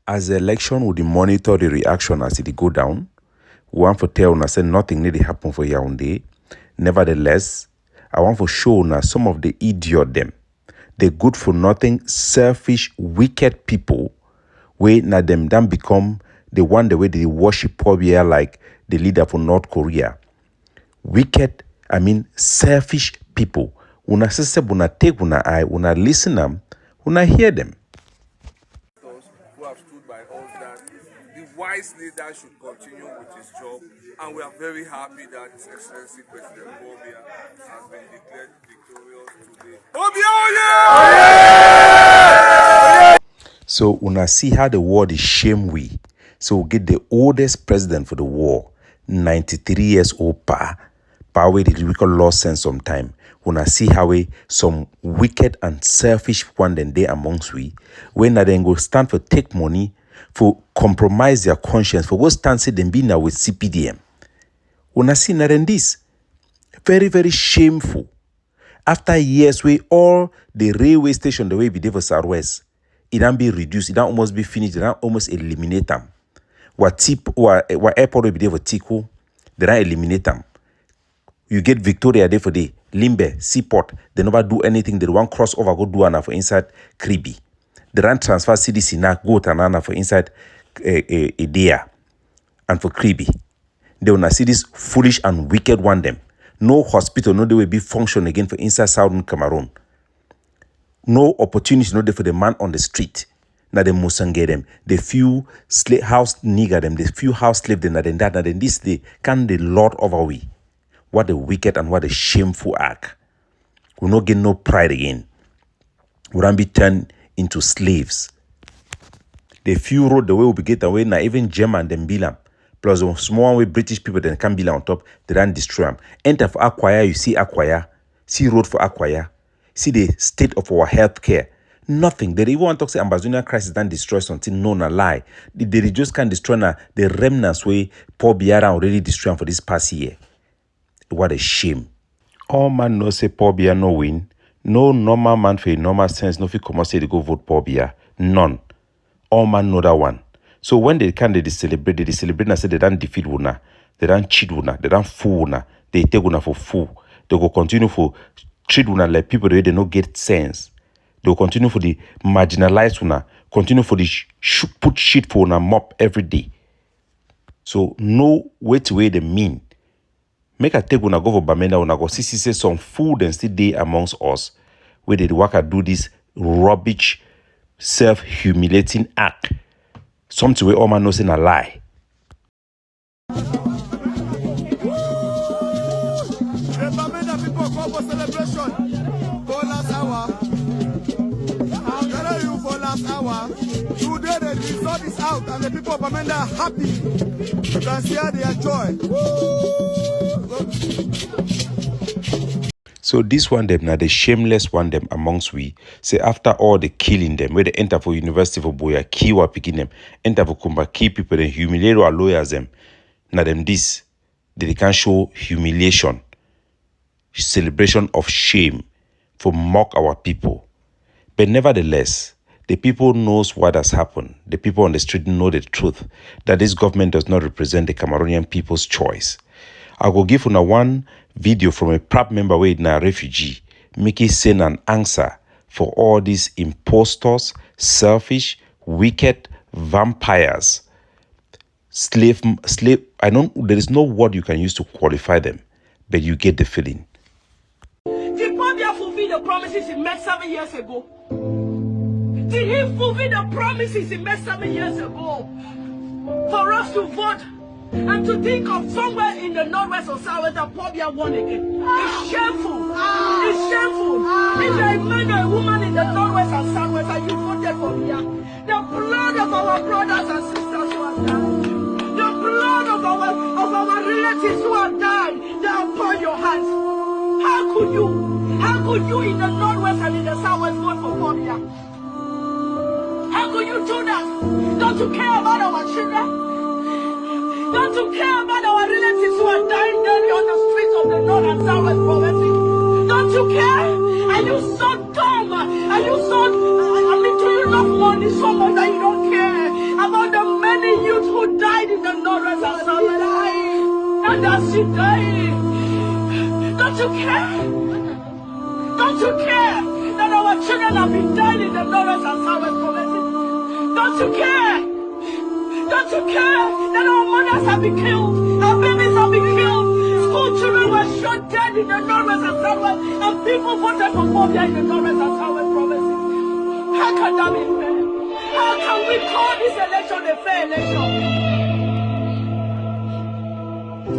as the election would monitor the reaction as it go down, we want to tell una say nothing need to happen for Yaoundé. Nevertheless, I want to show una some of the idiot them, the good for nothing, selfish, wicked people, where na them then become the one the way they worship Pobia like the leader for North Korea. Wicked, selfish people. Una sister, una take una eye, una listen them, una hear them. Those who have stood by us that the wise leader should continue with his job, and we are very happy that His Excellency President Pobia has been declared victorious today. Pobia! So una see how the world is shame we. So we get the oldest president for the war, 93 years old pa way the lyrical law sense sometime. Una see how some wicked and selfish one then they amongst we, when they then go stand for take money, for compromise their conscience, for go stand say them be now with CPDM. Una see na then this. Very, very shameful. After years, we all the railway station the way we did for Southwest, it don't be reduced, it don't almost be finished, it don't almost eliminate them. What airport will be there for Tiku, they don't eliminate them. You get Victoria there for the Limbe, Seaport, they never do anything, they want cross over, go do another for inside Kribi. They don't transfer CDC now, go to another for inside Idea and for Kribi. They will not see this foolish and wicked one them. No hospital, no they will be function again for inside Southern Cameroon. No opportunity, no there for the man on the street. Now they mustn't get them. The few house nigger them, the few house slave them, then that, then this they can the Lord over we. What a wicked and what a shameful act. We not get no pride again. We don't be turned into slaves. The few road the way we get away now, even German them bill them. Plus the small way British people then can bill on top, they don't destroy them. Enter for Acquire, you see Acquire. See road for Acquire. See the state of our healthcare. Nothing. They even want to say Amazonian crisis don't destroy something. No, na lie. They just can't destroy the remnants way Paul Biara already destroyed for this past year. What a shame. All man know say Paul Biya no win. No normal man for a normal sense no fit come say they go vote Paul Biya. None. All man know that one. So when they celebrate and say they don't defeat Wuna, they don't cheat Wuna, they don't fool Wuna, they take Wuna for fool. They go continue for treat Wuna like people the way they no get sense. They will continue for the marginalized Wuna, continue for the put shit for Wuna mop every day. So no way to way they mean. Make a take una go for Bamenda, una go see say some food and still day amongst us where they work and do this rubbish, self-humiliating act. Something where all man knows in a lie. Bamenda people come for celebration for last hour. I'm telling you for last hour. Today the result is out and the people of Bamenda are happy. You can see how they enjoy. So this one them now the shameless one them amongst we say after all the killing them where they enter for University for Boya Kiwa picking them enter for Kumba key people then humiliate our lawyers them now them this they can show humiliation celebration of shame for mock our people. But nevertheless the people knows what has happened. The people on the street know the truth that this government does not represent the Cameroonian people's choice. I will give you one video from a PRAP member where in a refugee, making send an answer for all these impostors, selfish, wicked vampires, slave. There is no word you can use to qualify them, but you get the feeling. Did Pobia fulfill the promises he made 7 years ago? Did he fulfill the promises he made 7 years ago? For us to vote and to think of somewhere in the northwest or southwest that Pobia won again. It's shameful. It's shameful. If you're a man or a woman in the northwest and southwest and you voted for Pobia, the blood of our brothers and sisters who have died, the blood of our relatives who have died, they are upon your hands. How could you in the northwest and in the southwest vote for Pobia? How could you do that? Don't you care about our children? Don't you care about our relatives who are dying daily on the streets of the north and southwest provinces? Don't you care? Are you so dumb? Are you so... do you love money so much that you don't care you dying? Don't you care? Don't you care that our children have been dying in the ignorance and sour promises? Don't you care? Don't you care that our mothers have been killed? Our babies have been killed. School children were shot dead in the ignorance and sour, and people voted for Mobia in the ignorance and sour promises. How can that be fair? How can we call this election a fair election?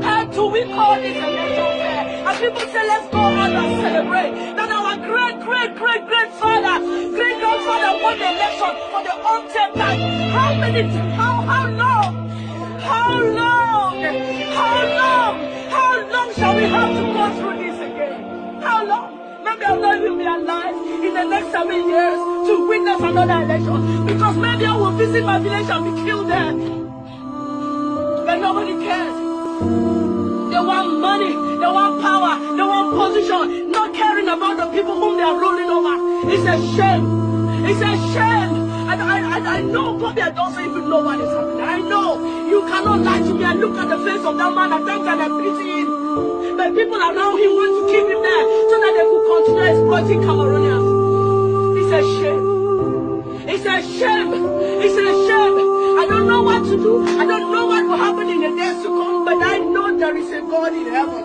How do we call this election fair? And people say, let's go out and celebrate that our great-great-great-great-father, great-grandfather won the election for the umpteenth time. How long? How long shall we have to go through this again? How long? Maybe I'll not even be alive in the next 7 years to witness another election, because maybe I will visit my village and be killed there. But nobody cares. They want money, they want power, they want position, not caring about the people whom they are ruling over. It's a shame. It's a shame. And I know probably I don't even know what is happening. I know you cannot lie to me. I look at the face of that man at times and I pity him. But people around him want to keep him there so that they could continue exploiting Cameroonians. It's a shame. It's a shame. It's a shame. I don't know what to do. I don't know what will happen in the days to come, but I know there is a God in heaven.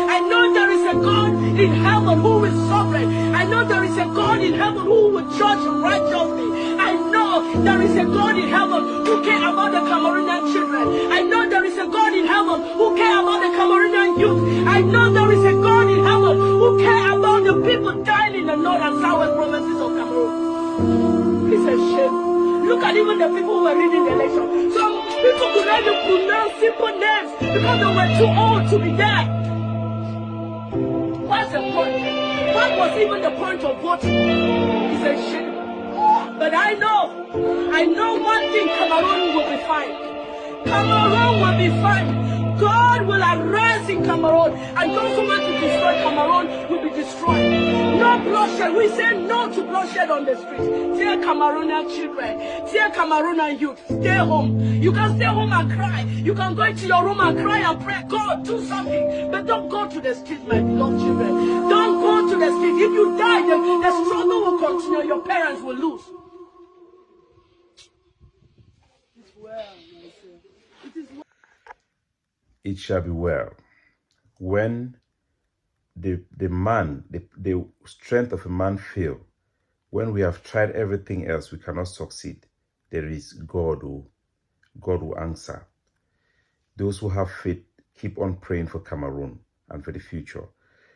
I know there is a God in heaven who is sovereign. I know there is a God in heaven who will judge righteously. I know there is a God in heaven who cares about the Cameroonian children. I know there is a God in heaven who cares about the Cameroonian youth. I know there is a God in heaven who cares about the people dying in the north and south provinces of Cameroon. It's a shame. Look at even the people who were reading the election. Some people could not even pronounce simple names because they were too old to be there. What's the point? What was even the point of voting? It's a shame. But I know one thing, Cameroon will be fine. Cameroon will be fine. God will arise in Cameroon, and those who want to destroy Cameroon will be destroyed. No bloodshed. We say no to bloodshed on the streets. Dear Cameroonian children, dear Cameroonian youth, stay home. You can stay home and cry. You can go into your room and cry and pray. God, do something. But don't go to the street, my beloved children. Don't go to the street. If you die, the struggle will continue. Your parents will lose. It shall be well. When the strength of a man fail, when we have tried everything else, we cannot succeed. There is God who will answer. Those who have faith, keep on praying for Cameroon and for the future.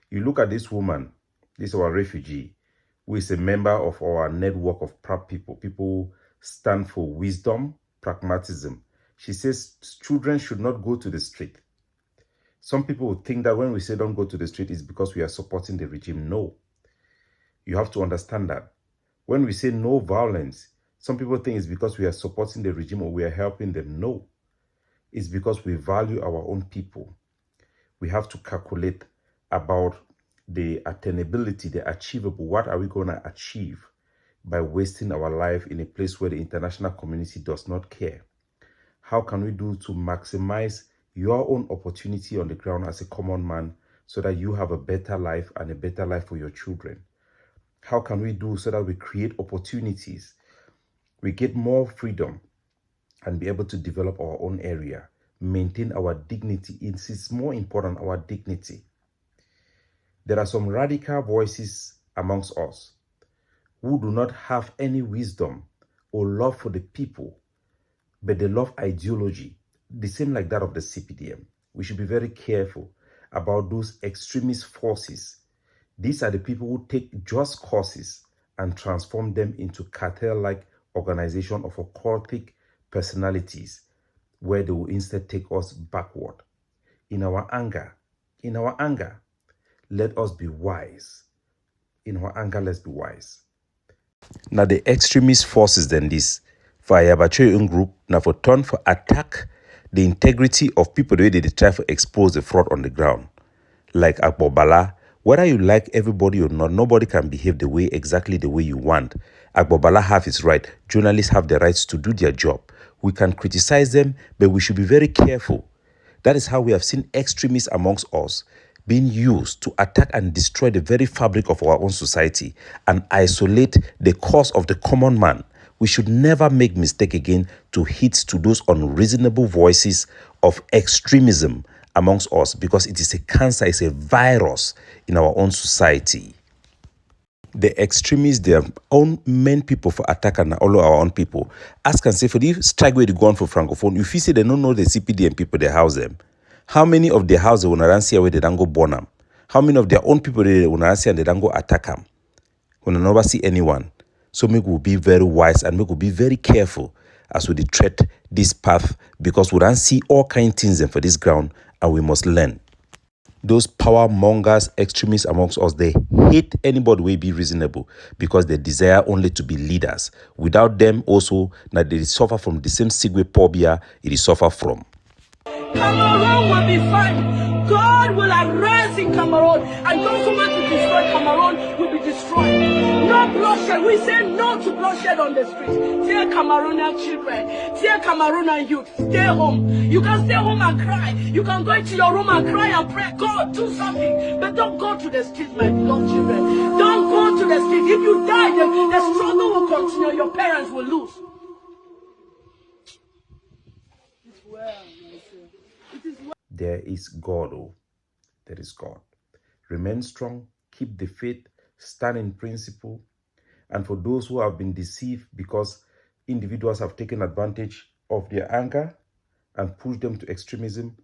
You look at this woman, this is our refugee, who is a member of our network of PRAP people. People stand for wisdom, pragmatism. She says children should not go to the street. Some people would think that when we say don't go to the street, it's because we are supporting the regime. No. You have to understand that. When we say no violence, some people think it's because we are supporting the regime or we are helping them. No. It's because we value our own people. We have to calculate about the attainability, the achievable. What are we going to achieve by wasting our life in a place where the international community does not care? How can we do to maximize your own opportunity on the ground as a common man so that you have a better life and a better life for your children? How can we do so that we create opportunities, we get more freedom and be able to develop our own area, maintain our dignity? It's more important, our dignity. There are some radical voices amongst us who do not have any wisdom or love for the people, but they love ideology, the same like that of the CPDM. We should be very careful about those extremist forces. These are the people who take just causes and transform them into cartel-like organization of occultic personalities, where they will instead take us backward. In our anger, let us be wise. In our anger, let's be wise. Now the extremist forces than this, for Ayabacho group, now for turn for attack the integrity of people the way they try to expose the fraud on the ground. Like Agbobala, whether you like everybody or not, nobody can behave exactly the way you want. Agbobala have his right. Journalists have the rights to do their job. We can criticize them, but we should be very careful. That is how we have seen extremists amongst us being used to attack and destroy the very fabric of our own society and isolate the cause of the common man. We should never make mistake again to hit to those unreasonable voices of extremism amongst us, because it is a cancer, it's a virus in our own society. The extremists, their own main people for attack and all our own people. Ask and say, for the strike where they go on for Francophone, if you say they don't know the CPD and people, they house them. How many of their house they will not see where they don't go burn them? How many of their own people they will not see and they don't go attack them? We will never see anyone. So we will be very wise and we will be very careful as we tread this path, because we don't see all kinds of things for this ground and we must learn. Those power mongers, extremists amongst us, they hate anybody who be reasonable, because they desire only to be leaders. Without them also, that they suffer from the same sigwe pobia it is suffer from. Cameroon will be fine. God will arise in Cameroon, and those who want to destroy Cameroon will be destroyed. No bloodshed. We say no to bloodshed on the streets. Dear Cameroonian children, dear Cameroonian youth, stay home. You can stay home and cry. You can go into your room and cry and pray. God, do something. But don't go to the streets, my beloved children. Don't go to the streets. If you die, the struggle will continue. Your parents will lose. There is God, oh, there is God. Remain strong, keep the faith, stand in principle. And for those who have been deceived because individuals have taken advantage of their anger and pushed them to extremism,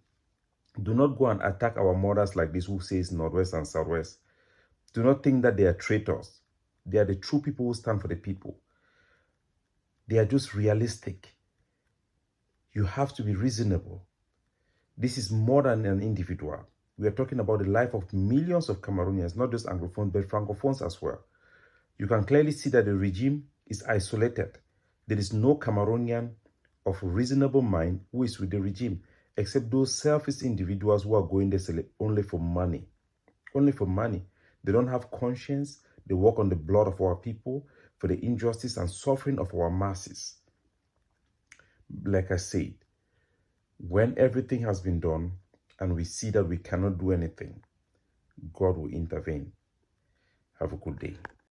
do not go and attack our mothers like this who says Northwest and Southwest. Do not think that they are traitors. They are the true people who stand for the people. They are just realistic. You have to be reasonable. This is more than an individual. We are talking about the life of millions of Cameroonians, not just Anglophones, but Francophones as well. You can clearly see that the regime is isolated. There is no Cameroonian of reasonable mind who is with the regime, except those selfish individuals who are going there only for money. Only for money. They don't have conscience. They work on the blood of our people for the injustice and suffering of our masses. Like I said, when everything has been done and we see that we cannot do anything, God will intervene. Have a good day.